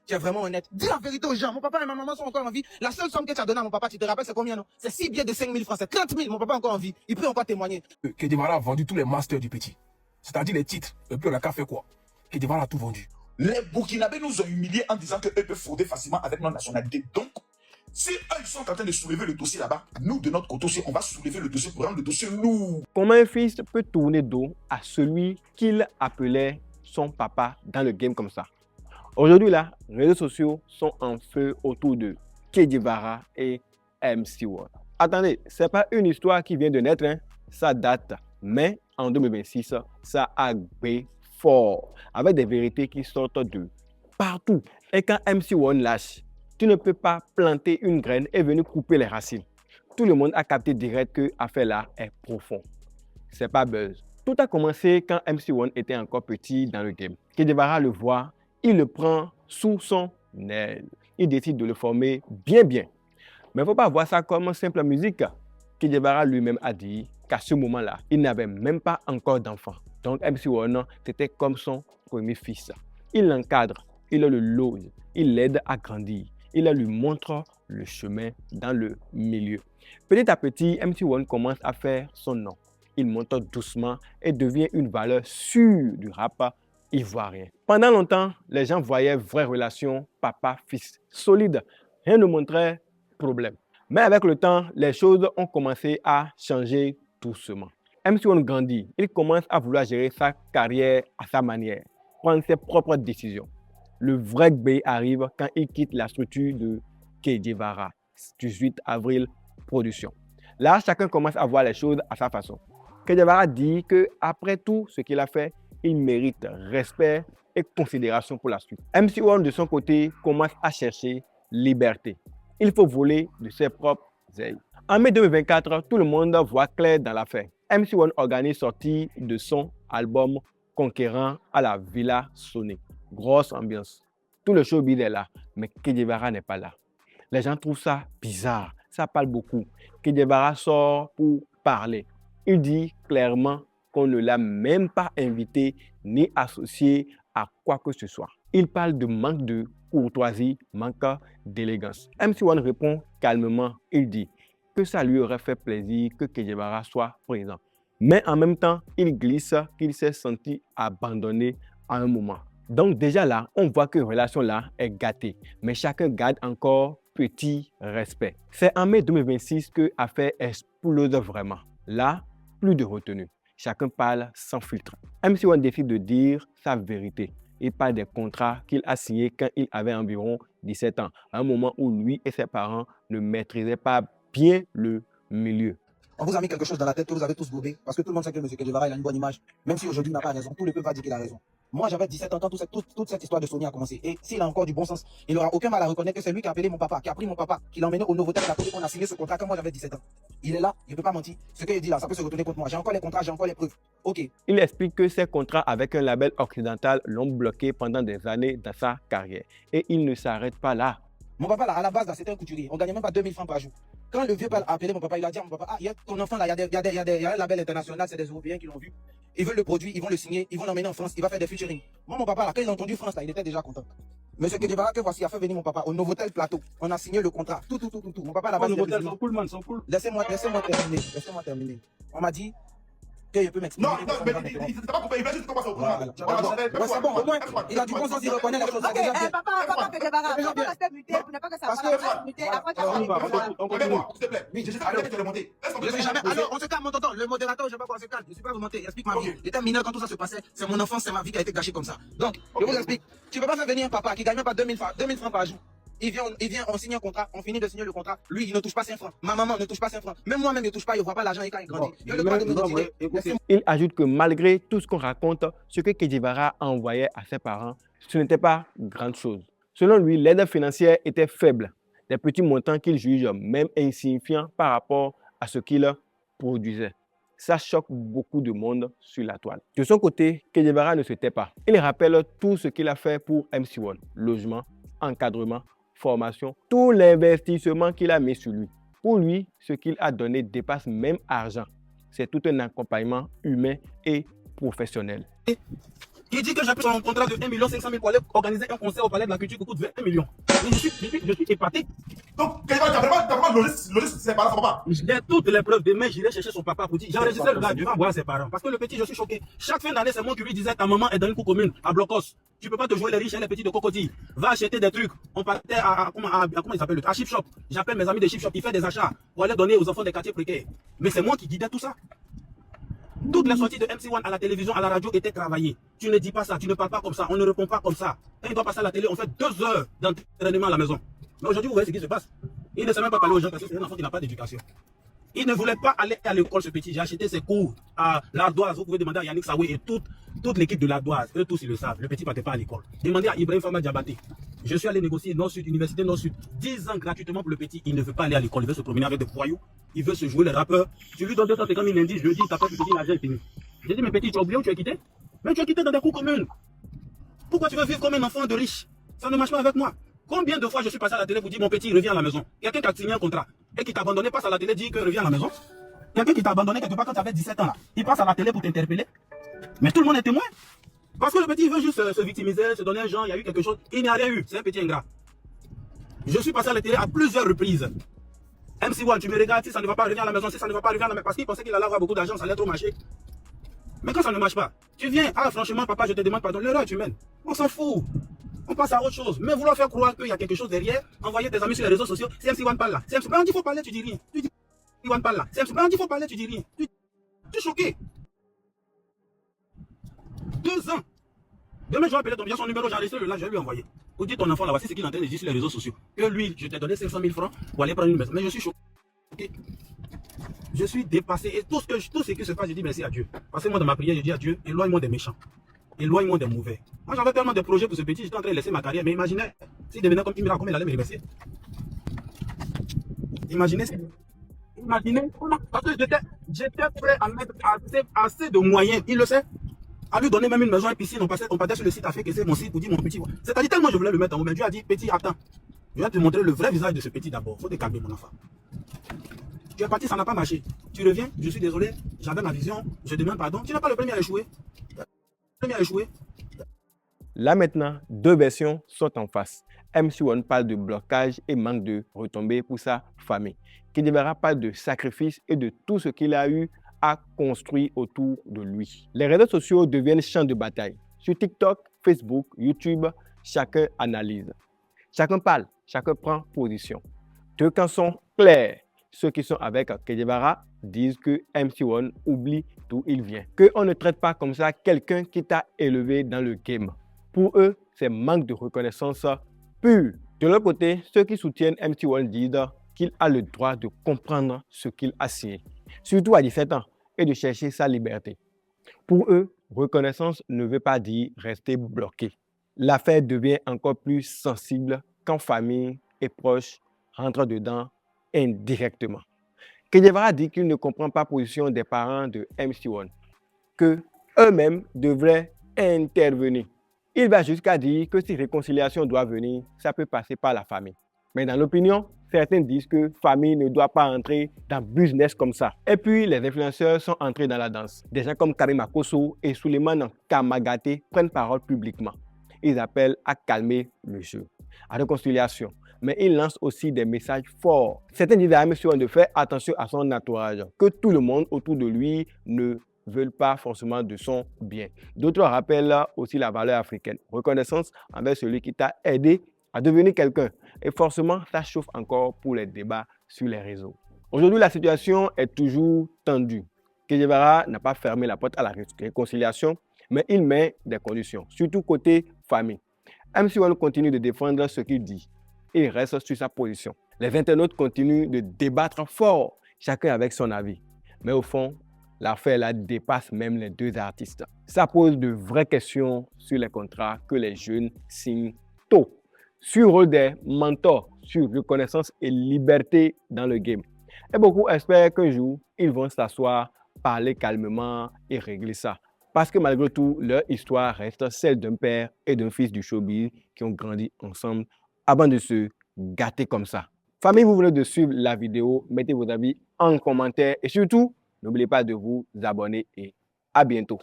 Tu es vraiment honnête. Dis la vérité aux gens. Mon papa et ma maman sont encore en vie. La seule somme que tu as donnée à mon papa, tu te rappelles, c'est combien, non? C'est 6 billets de 5 000 francs. C'est 30 000. Mon papa est encore en vie. Il peut encore témoigner. Kedivara a vendu tous les masters du petit. C'est-à-dire les titres. Et puis on a qu'à faire quoi? Kedivara a tout vendu. Les Burkinabés nous ont humiliés en disant qu'eux peuvent frauder facilement avec notre nationalité. Donc, si eux, ils sont en train de soulever le dossier là-bas, nous, de notre côté aussi, on va soulever le dossier pour rendre le dossier lourd. Comment un fils peut tourner dos à celui qu'il appelait son papa dans le game comme ça? Aujourd'hui, là, les réseaux sociaux sont en feu autour de Kedivara et MC1. Attendez, ce n'est pas une histoire qui vient de naître, hein? Ça date. Mais en 2026, ça a gbé fort, avec des vérités qui sortent de partout. Et quand MC1 lâche, tu ne peux pas planter une graine et venir couper les racines. Tout le monde a capté direct que l'affaire là est profond. C'est pas buzz. Tout a commencé quand MC1 était encore petit dans le game. Kedivara le voit, il le prend sous son aile. Il décide de le former bien. Mais il ne faut pas voir ça comme simple musique. Kedivara lui-même a dit qu'à ce moment-là, il n'avait même pas encore d'enfant. Donc MC1, c'était comme son premier fils. Il l'encadre, il le lose, il l'aide à grandir. Il lui montre le chemin dans le milieu. Petit à petit, MC1 commence à faire son nom. Il monte doucement et devient une valeur sûre du rap ivoirien. Pendant longtemps, les gens voyaient vraie relation papa-fils solide. Rien ne montrait problème. Mais avec le temps, les choses ont commencé à changer doucement. MC1 grandit. Il commence à vouloir gérer sa carrière à sa manière, prendre ses propres décisions. Le vrai B arrive quand il quitte la structure de Kedivara, 18 avril production. Là, chacun commence à voir les choses à sa façon. Kedivara dit qu'après tout ce qu'il a fait, il mérite respect et considération pour la suite. MC1 de son côté commence à chercher liberté. Il faut voler de ses propres ailes. En mai 2024, tout le monde voit clair dans l'affaire. MC1 organise sortie de son album Conquérant à la Villa Sony. Grosse ambiance. Tout le showbiz est là, mais Kedivara n'est pas là. Les gens trouvent ça bizarre. Ça parle beaucoup. Kedivara sort pour parler. Il dit clairement qu'on ne l'a même pas invité ni associé à quoi que ce soit. Il parle de manque de courtoisie, manque d'élégance. MC1 répond calmement. Il dit que ça lui aurait fait plaisir que Kedivara soit présent. Mais en même temps, il glisse qu'il s'est senti abandonné à un moment. Donc déjà là, on voit que la relation là est gâtée. Mais chacun garde encore petit respect. C'est en mai 2026 que l'affaire explose vraiment. Là, plus de retenue. Chacun parle sans filtre. MC1 décide de dire sa vérité. Il parle des contrats qu'il a signés quand il avait environ 17 ans, à un moment où lui et ses parents ne maîtrisaient pas bien le milieu. On vous a mis quelque chose dans la tête que vous avez tous gobé. Parce que tout le monde sait que M. Kedivara, il a une bonne image. Même si aujourd'hui il n'a pas raison. Tout le peuple va dire qu'il a raison. Moi, j'avais 17 ans quand toute cette histoire de Sony a commencé. Et s'il a encore du bon sens, il n'aura aucun mal à reconnaître que c'est lui qui a appelé mon papa, qui a pris mon papa, qui l'a emmené au Novotel Plateau et qu'on a signé ce contrat quand moi j'avais 17 ans. Il est là, il ne peut pas mentir. Ce qu'il dit là, ça peut se retourner contre moi. J'ai encore les contrats, j'ai encore les preuves. Ok. Il explique que ses contrats avec un label occidental l'ont bloqué pendant des années dans sa carrière. Et il ne s'arrête pas là. Mon papa, là, à la base, c'était un couturier. On gagnait même pas 2000 francs par jour. Quand le vieux père a appelé mon papa, il a dit à mon papa, ah, il y a ton enfant là, il y a un label international, c'est des Européens qui l'ont vu. Ils veulent le produit, ils vont le signer, ils vont l'emmener en France, il va faire des featuring. Moi, mon papa, là, quand il a entendu France, là, il était déjà content. Monsieur Kedivara, que voici, a fait venir mon papa au Novotel Plateau. On a signé le contrat. Tout. Mon papa, là-bas, sont cool, man, sont cool. Laissez-moi terminer. On m'a dit que je peux m'expliquer. Non, mais il t'a pas coupé, il va juste commencer au Voilà. programme. Ouais, c'est bon, au moins, il a du bon sens, il reconnaît les choses. Ok, papa Kedivara, on peut rester muté pour ne pas que ça Parce que- reste muté. Après, tu vas Regarde-moi, s'il te plaît. Oui, je sais pas que tu es remonté. Est-ce qu'on Je peut suis jamais. poser- Alors, on se calme, mon tonton. Le modérateur, je sais pas quoi, on se calme. Je suis pas remonté. Explique ma vie. J'étais mineur quand tout ça se passait. C'est mon enfance, c'est ma vie qui a été gâchée comme ça. Donc, je vous explique. Tu peux pas faire venir un papa qui gagne même pas 2000 francs par jour. Il vient, on signe un contrat, on finit de signer le contrat. Lui, il ne touche pas 5 francs. Ma maman ne touche pas 5 francs. Même moi-même, je ne touche pas, il ne voit pas l'argent et quand il grandit. Il a le droit de me dire. Il ajoute que malgré tout ce qu'on raconte, ce que Kedivara envoyait à ses parents, ce n'était pas grande chose. Selon lui, l'aide financière était faible, des petits montants qu'il juge même insignifiants par rapport à ce qu'il produisait. Ça choque beaucoup de monde sur la toile. De son côté, Kedivara ne se tait pas. Il rappelle tout ce qu'il a fait pour MC1, logement, encadrement, formation, tout l'investissement qu'il a mis sur lui. Pour lui, ce qu'il a donné dépasse même argent. C'est tout un accompagnement humain et professionnel. qui dit que j'ai pris son contrat de 1 500 000 pour aller organiser un concert au Palais de la Culture qui coûte 21 millions. Et je suis épaté. Donc, t'as vraiment logé ses parents, papa. J'ai toutes les preuves. Demain, j'irai chercher son papa pour dire. J'ai enregistré le gars devant voir ses parents. Parce que le petit, je suis choqué. Chaque fin d'année, c'est moi qui lui disais ta maman est dans une cour commune à Blocos. Tu peux pas te jouer les riches et les petits de Cocody. Va acheter des trucs. On partait comment il s'appelle, à Chip Shop. J'appelle mes amis de Chip Shop. Ils font des achats pour aller donner aux enfants des quartiers précaires. Mais c'est moi qui guidais tout ça. Toutes les sorties de MC1 à la télévision, à la radio étaient travaillées. Tu ne dis pas ça, tu ne parles pas comme ça, on ne répond pas comme ça. Quand il doit passer à la télé, on fait 2 heures d'entraînement à la maison. Mais aujourd'hui, vous voyez ce qui se passe. Il ne sait même pas parler aux gens parce que c'est un enfant qui n'a pas d'éducation. Il ne voulait pas aller à l'école, ce petit. J'ai acheté ses cours à l'Ardoise. Vous pouvez demander à Yannick Saoué et toute l'équipe de l'Ardoise. Eux tous, ils le savent. Le petit ne partait pas à l'école. Demandez à Ibrahim Fama Diabaté. Je suis allé négocier Nord-Sud, Université Nord-Sud. 10 ans gratuitement pour le petit. Il ne veut pas aller à l'école. Il veut se promener avec des voyous. Il veut se jouer les rappeurs. Tu lui donnes 250 000 indices. Je lui dis, t'as pas pu te dire, l'argent est fini. J'ai dit, mais petit, tu as oublié où tu as quitté? Mais tu as quitté dans des cours communes. Pourquoi tu veux vivre comme un enfant de riche? Ça ne marche pas avec moi. Combien de fois je suis passé à la télé pour dire, mon petit, reviens à la maison. Quelqu'un qui a signé un contrat et qui t'a abandonné, passe à la télé, dit que reviens à la maison. Quelqu'un qui t'a abandonné quelque part quand tu avais 17 ans là, il passe à la télé pour t'interpeller. Mais tout le monde est témoin. Parce que le petit il veut juste se victimiser, se donner un genre, il y a eu quelque chose. Il n'y a rien eu. C'est un petit ingrat. Je suis passé à la télé à plusieurs reprises. MC1, tu me regardes, si ça ne va pas, reviens à la maison, si ça ne va pas, reviens à la maison. Parce qu'il pensait qu'il allait avoir beaucoup d'argent, ça allait trop marcher. Mais quand ça ne marche pas, tu viens, ah franchement papa, je te demande pardon, l'erreur est humaine. On s'en fout. On passe à autre chose. Mais vouloir faire croire qu'il y a quelque chose derrière, envoyer tes amis sur les réseaux sociaux, c'est MC1 parle là. C'est MC1, on dit faut parler, tu dis rien. Tu dis MC1 parle là. C'est MC1, on dit faut parler, tu dis rien. Tu es choqué. 2 ans. Demain, je vais appeler ton bien son numéro, j'ai enregistré le live, je vais lui envoyer. Vous dites ton enfant là, voici ce qu'il est en train de dire sur les réseaux sociaux. Que lui, je t'ai donné 500 000 francs pour aller prendre une maison. Mais je suis choqué. Je suis dépassé. Et tout ce qui se passe, je dis merci à Dieu. Parce que moi, dans ma prière, je dis à Dieu, éloigne-moi des méchants. Éloigne-moi des mauvais. Moi, j'avais tellement de projets pour ce petit, j'étais en train de laisser ma carrière. Mais imaginez, s'il devenait comme Imra, comment il allait me remercier. Imaginez, parce que j'étais prêt à mettre assez de moyens, il le sait. À lui donner même une maison et piscine, on partait sur le site à faire que c'est mon site pour dire mon petit. C'est-à-dire tellement je voulais le mettre en haut, mais Dieu a dit, petit, attends. Je vais te montrer le vrai visage de ce petit d'abord. Faut te calmer, mon enfant. Tu es parti, ça n'a pas marché. Tu reviens, je suis désolé, j'avais ma vision, je demande pardon. Tu n'es pas le premier à échouer. Là maintenant, 2 versions sont en face. MC1 parle de blocage et manque de retombées pour sa famille. Kedibara parle de sacrifice et de tout ce qu'il a eu à construire autour de lui. Les réseaux sociaux deviennent champs de bataille. Sur TikTok, Facebook, YouTube, chacun analyse. Chacun parle, chacun prend position. 2 camps sont clairs. Ceux qui sont avec Kedibara disent que MC1 oublie d'où il vient. Qu'on ne traite pas comme ça quelqu'un qui t'a élevé dans le game. Pour eux, c'est manque de reconnaissance pure. De l'autre côté, ceux qui soutiennent MC1 disent qu'il a le droit de comprendre ce qu'il a signé, surtout à 17 ans, et de chercher sa liberté. Pour eux, reconnaissance ne veut pas dire rester bloqué. L'affaire devient encore plus sensible quand famille et proches rentrent dedans indirectement. Kedibara dit qu'il ne comprend pas la position des parents de MC1, que eux-mêmes devraient intervenir. Il va jusqu'à dire que si réconciliation doit venir, ça peut passer par la famille. Mais dans l'opinion, certains disent que la famille ne doit pas entrer dans le business comme ça. Et puis, les influenceurs sont entrés dans la danse. Des gens comme Karim Akoso et Suleiman Kamagaté prennent parole publiquement. Ils appellent à calmer le jeu, à réconciliation. Mais ils lancent aussi des messages forts. Certains disent à MC1 de faire attention à son entourage, que tout le monde autour de lui ne veulent pas forcément de son bien. D'autres rappellent aussi la valeur africaine. Reconnaissance envers celui qui t'a aidé à devenir quelqu'un. Et forcément, ça chauffe encore pour les débats sur les réseaux. Aujourd'hui, la situation est toujours tendue. Kedibara n'a pas fermé la porte à la réconciliation, mais il met des conditions, surtout côté famille. MC1 continue de défendre ce qu'il dit. Il reste sur sa position. Les internautes continuent de débattre fort, chacun avec son avis. Mais au fond, l'affaire là dépasse même les 2 artistes. Ça pose de vraies questions sur les contrats que les jeunes signent tôt, sur le rôle des mentors, sur reconnaissance et liberté dans le game. Et beaucoup espèrent qu'un jour, ils vont s'asseoir, parler calmement et régler ça. Parce que malgré tout, leur histoire reste celle d'un père et d'un fils du showbiz qui ont grandi ensemble avant de se gâter comme ça. Famille, vous venez de suivre la vidéo, mettez vos avis en commentaire et surtout, n'oubliez pas de vous abonner et à bientôt.